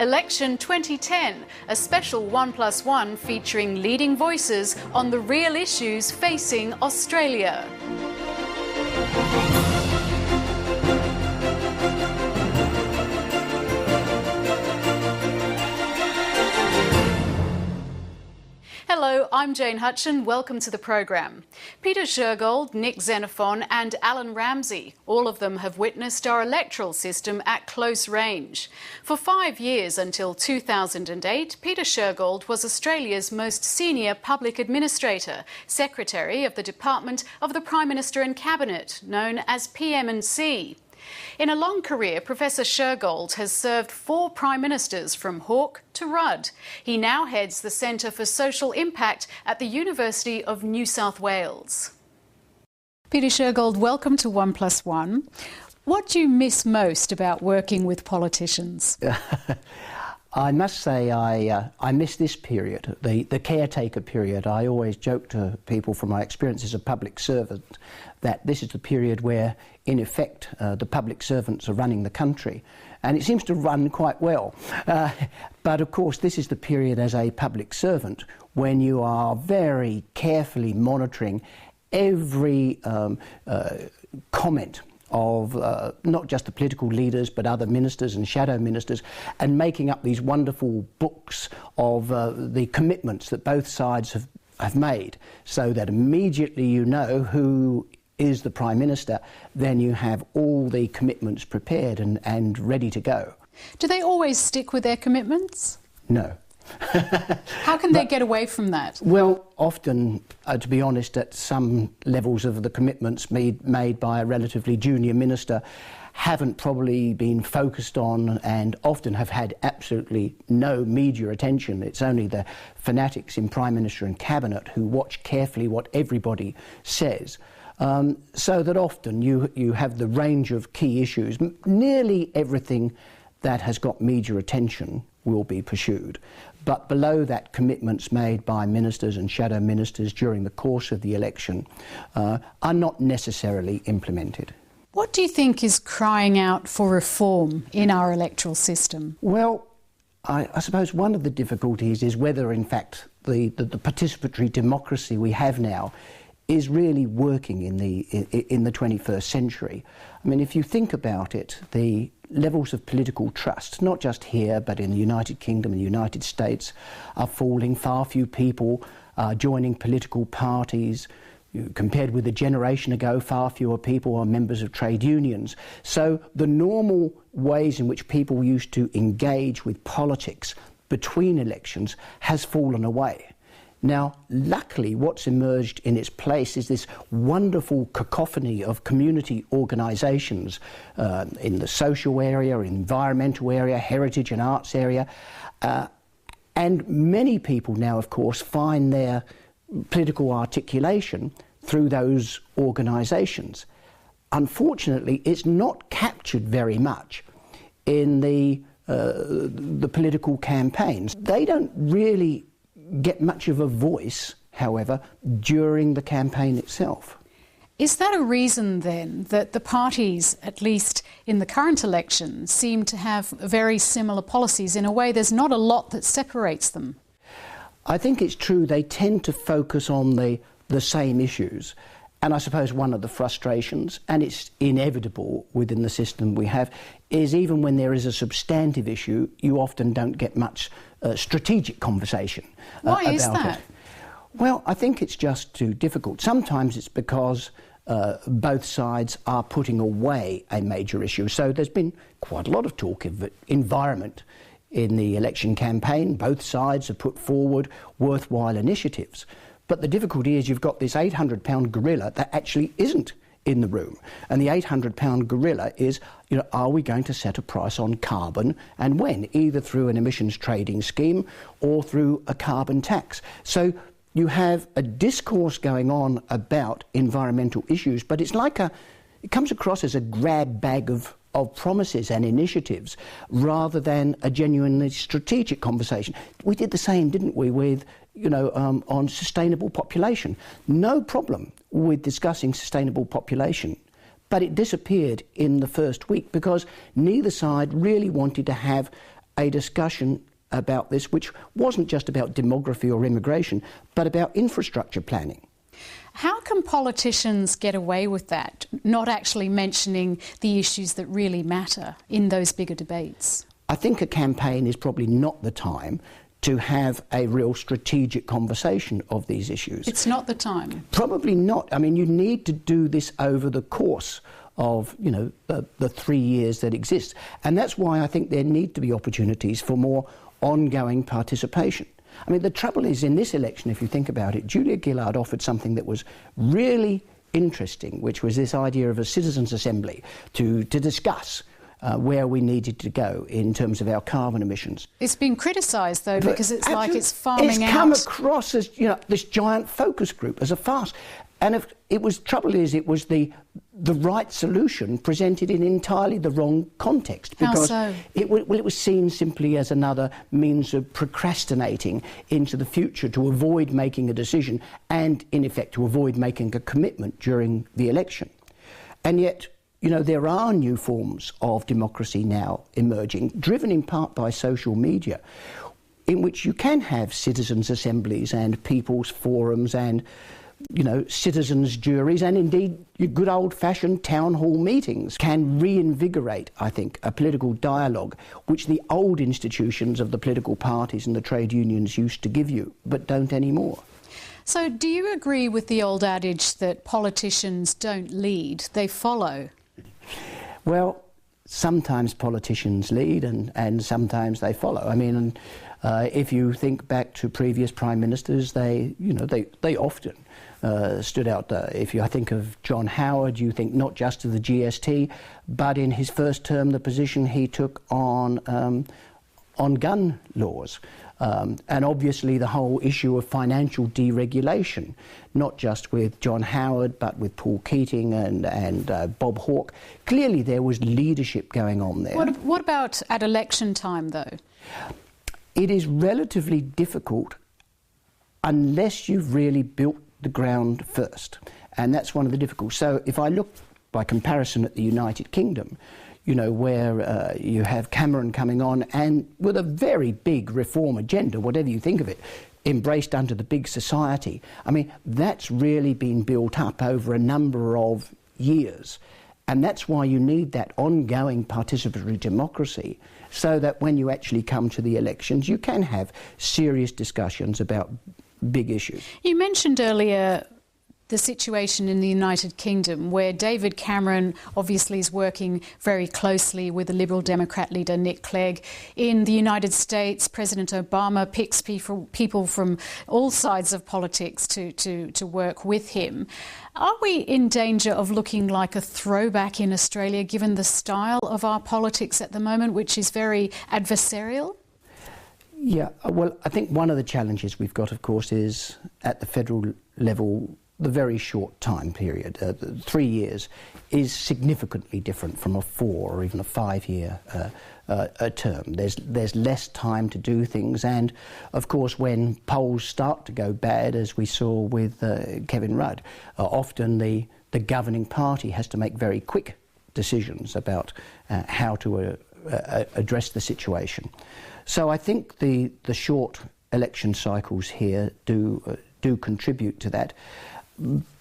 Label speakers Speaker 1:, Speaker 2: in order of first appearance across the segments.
Speaker 1: Election 2010, a special 1+1 featuring leading voices on the real issues facing Australia. Hello, I'm Jane Hutchin. Welcome to the program. Peter Shergold, NIck Xenophon and Alan Ramsey, all of them have witnessed our electoral system at close range. For 5 years until 2008, Peter Shergold was Australia's most senior public administrator, Secretary of the Department of the Prime Minister and Cabinet, known as PM&C. In a long career, Professor Shergold has served 4 Prime Ministers from Hawke to Rudd. He now heads the Centre for Social Impact at the University of New South Wales. Peter Shergold, welcome to 1+1. What do you miss most about working with politicians?
Speaker 2: I must say I miss this period, the caretaker period. I always joke to people from my experience as a public servant that this is the period where, in effect, the public servants are running the country. And it seems to run quite well. But of course, this is the period as a public servant when you are very carefully monitoring every comment of not just the political leaders but other ministers and shadow ministers, and making up these wonderful books of the commitments that both sides have made, so that immediately you know who is the Prime Minister, then you have all the commitments prepared and ready to go.
Speaker 1: Do they always stick with their commitments?
Speaker 2: No.
Speaker 1: How can they get away from that?
Speaker 2: Well, often, to be honest, at some levels of the commitments made by a relatively junior minister haven't probably been focused on, and often have had absolutely no media attention. It's only the fanatics in Prime Minister and Cabinet who watch carefully what everybody says. So that often you have the range of key issues. Nearly everything that has got media attention will be pursued. But below that, commitments made by ministers and shadow ministers during the course of the election are not necessarily implemented.
Speaker 1: What do you think is crying out for reform in our electoral system?
Speaker 2: Well, I suppose one of the difficulties is whether, in fact, the participatory democracy we have now is really working in the 21st century. I mean, if you think about it, the levels of political trust, not just here but in the United Kingdom and the United States, are falling. Far few people are joining political parties. Compared with a generation ago, far fewer people are members of trade unions. So the normal ways in which people used to engage with politics between elections has fallen away. Now, luckily, what's emerged in its place is this wonderful cacophony of community organisations in the social area, environmental area, heritage and arts area. And many people now, of course, find their political articulation through those organisations. Unfortunately, it's not captured very much in the political campaigns. They don't really get much of a voice, however, during the campaign itself.
Speaker 1: Is that a reason then that the parties, at least in the current election, seem to have very similar policies? In a way, there's not a lot that separates them.
Speaker 2: I think it's true they tend to focus on the same issues. And I suppose one of the frustrations, and it's inevitable within the system we have, is even when there is a substantive issue, you often don't get much strategic conversation about it.
Speaker 1: Why is that?
Speaker 2: Well, I think it's just too difficult. Sometimes it's because both sides are putting away a major issue. So there's been quite a lot of talk of environment in the election campaign. Both sides have put forward worthwhile initiatives. But the difficulty is you've got this £800 gorilla that actually isn't in the room. And the £800 gorilla is, are we going to set a price on carbon, and when? Either through an emissions trading scheme or through a carbon tax. So you have a discourse going on about environmental issues, but it's like it comes across as a grab bag of promises and initiatives rather than a genuinely strategic conversation. We did the same, didn't we, with on sustainable population. No problem with discussing sustainable population, but it disappeared in the first week because neither side really wanted to have a discussion about this which wasn't just about demography or immigration, but about infrastructure planning.
Speaker 1: How can politicians get away with that, not actually mentioning the issues that really matter in those bigger debates?
Speaker 2: I think a campaign is probably not the time to have a real strategic conversation of these issues.
Speaker 1: It's not the time.
Speaker 2: Probably not. I mean, you need to do this over the course of, you know, the 3 years that exist. And that's why I think there need to be opportunities for more ongoing participation. I mean, the trouble is, in this election, if you think about it, Julia Gillard offered something that was really interesting, which was this idea of a citizens' assembly to discuss where we needed to go in terms of our carbon emissions.
Speaker 1: It's been criticised, though, because it's like it's farming out.
Speaker 2: It's come across as, you know, this giant focus group, as a farce. And if it was, trouble is, it was the right solution presented in entirely the wrong context. Because
Speaker 1: How so?
Speaker 2: It was seen simply as another means of procrastinating into the future to avoid making a decision and, in effect, to avoid making a commitment during the election. And yet, you know, there are new forms of democracy now emerging, driven in part by social media, in which you can have citizens' assemblies and people's forums and, you know, citizens' juries, and indeed your good old-fashioned town hall meetings can reinvigorate, I think, a political dialogue which the old institutions of the political parties and the trade unions used to give you, but don't anymore.
Speaker 1: So do you agree with the old adage that politicians don't lead, they follow?
Speaker 2: Well, sometimes politicians lead and sometimes they follow. I mean, if you think back to previous prime ministers, they often stood out. If you think of John Howard, you think not just of the GST, but in his first term, the position he took on gun laws. And obviously the whole issue of financial deregulation, not just with John Howard, but with Paul Keating and Bob Hawke. Clearly there was leadership going on there.
Speaker 1: What about at election time, though?
Speaker 2: It is relatively difficult unless you've really built the ground first. And that's one of the difficulties. So if I look by comparison at the United Kingdom, you know, where you have Cameron coming on and with a very big reform agenda, whatever you think of it, embraced under the big society. I mean, that's really been built up over a number of years. And that's why you need that ongoing participatory democracy, so that when you actually come to the elections, you can have serious discussions about big issues.
Speaker 1: You mentioned earlier the situation in the United Kingdom, where David Cameron obviously is working very closely with the Liberal Democrat leader Nick Clegg. In the United States, President Obama picks people from all sides of politics to work with him. Are we in danger of looking like a throwback in Australia, given the style of our politics at the moment, which is very adversarial?
Speaker 2: Yeah, well, I think one of the challenges we've got, of course, is at the federal level, the very short time period. 3 years is significantly different from a 4 or even a 5-year term. There's less time to do things, and of course when polls start to go bad, as we saw with Kevin Rudd, often the governing party has to make very quick decisions about how to address the situation. So I think the short election cycles here do contribute to that.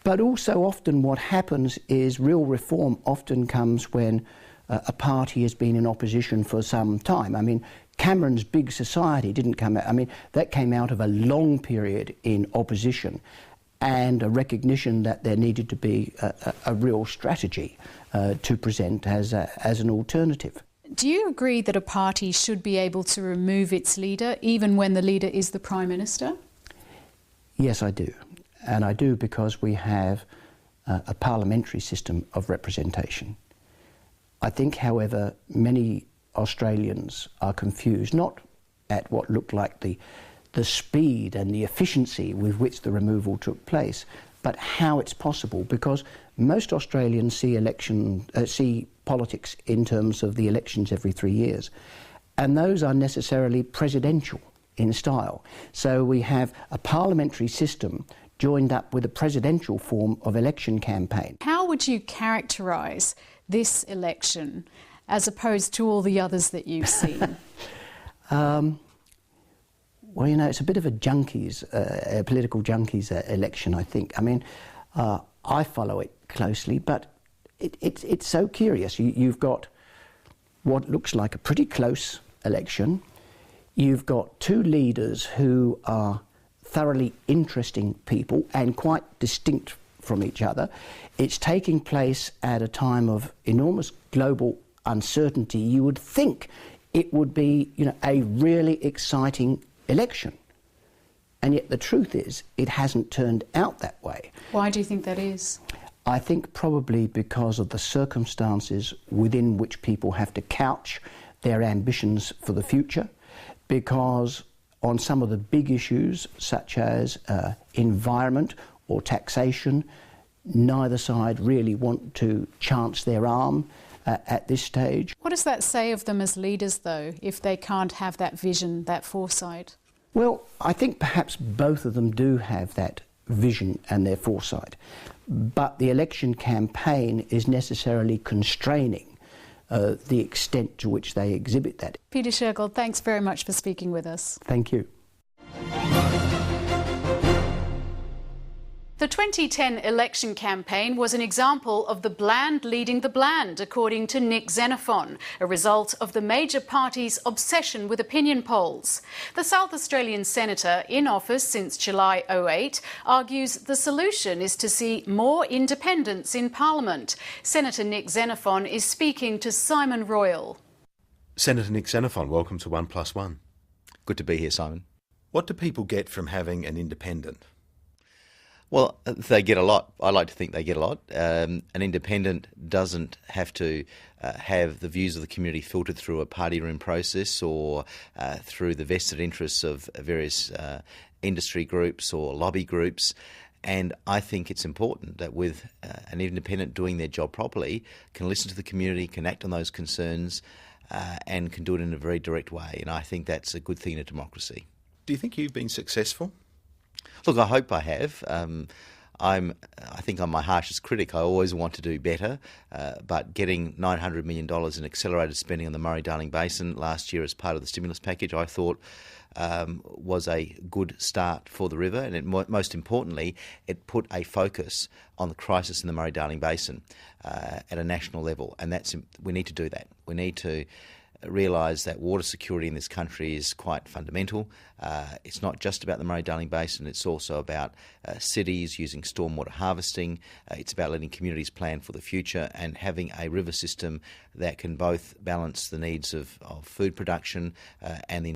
Speaker 2: But also often what happens is real reform often comes when a party has been in opposition for some time. I mean, Cameron's Big Society didn't come out, I mean, that came out of a long period in opposition and a recognition that there needed to be a real strategy to present as an alternative.
Speaker 1: Do you agree that a party should be able to remove its leader even when the leader is the Prime Minister?
Speaker 2: Yes, I do. And I do because we have a parliamentary system of representation. I think, however, many Australians are confused, not at what looked like the speed and the efficiency with which the removal took place, but how it's possible, because most Australians see politics in terms of the elections every 3 years, and those are necessarily presidential in style. So we have a parliamentary system joined up with a presidential form of election campaign.
Speaker 1: How would you characterise this election as opposed to all the others that you've seen?
Speaker 2: Well, you know, it's a bit of a junkies, a political junkies election, I think. I mean, I follow it closely, but it's so curious. You've got what looks like a pretty close election. You've got two leaders who are thoroughly interesting people and quite distinct from each other. It's taking place at a time of enormous global uncertainty. You would think it would be, you know, a really exciting election. And yet the truth is, it hasn't turned out that way.
Speaker 1: Why do you think that is?
Speaker 2: I think probably because of the circumstances within which people have to couch their ambitions for the future, because on some of the big issues, such as environment or taxation, neither side really want to chance their arm at this stage.
Speaker 1: What does that say of them as leaders, though, if they can't have that vision, that foresight?
Speaker 2: Well, I think perhaps both of them do have that vision and their foresight, but the election campaign is necessarily constraining the extent to which they exhibit that.
Speaker 1: Peter Shergold, thanks very much for speaking with us.
Speaker 2: Thank you.
Speaker 1: The 2010 election campaign was an example of the bland leading the bland, according to NIck Xenophon, a result of the major parties' obsession with opinion polls. The South Australian senator, in office since July 2008, argues the solution is to see more independence in Parliament. Senator NIck Xenophon is speaking to Simon Royal.
Speaker 3: Senator NIck Xenophon, welcome to 1+1.
Speaker 4: Good to be here, Simon.
Speaker 3: What do people get from having an independent?
Speaker 4: Well, they get a lot. I like to think they get a lot. An independent doesn't have to have the views of the community filtered through a party room process or through the vested interests of various industry groups or lobby groups. And I think it's important that with an independent doing their job properly, can listen to the community, can act on those concerns, and can do it in a very direct way. And I think that's a good thing in a democracy.
Speaker 3: Do you think you've been successful?
Speaker 4: Look, I hope I have. I think I'm my harshest critic. I always want to do better, but getting $900 million in accelerated spending on the Murray-Darling Basin last year as part of the stimulus package, I thought was a good start for the river, and most importantly, it put a focus on the crisis in the Murray-Darling Basin at a national level, and we need to do that. We need to realise that water security in this country is quite fundamental. It's not just about the Murray-Darling Basin, it's also about cities using stormwater harvesting. It's about letting communities plan for the future and having a river system that can both balance the needs of food production and the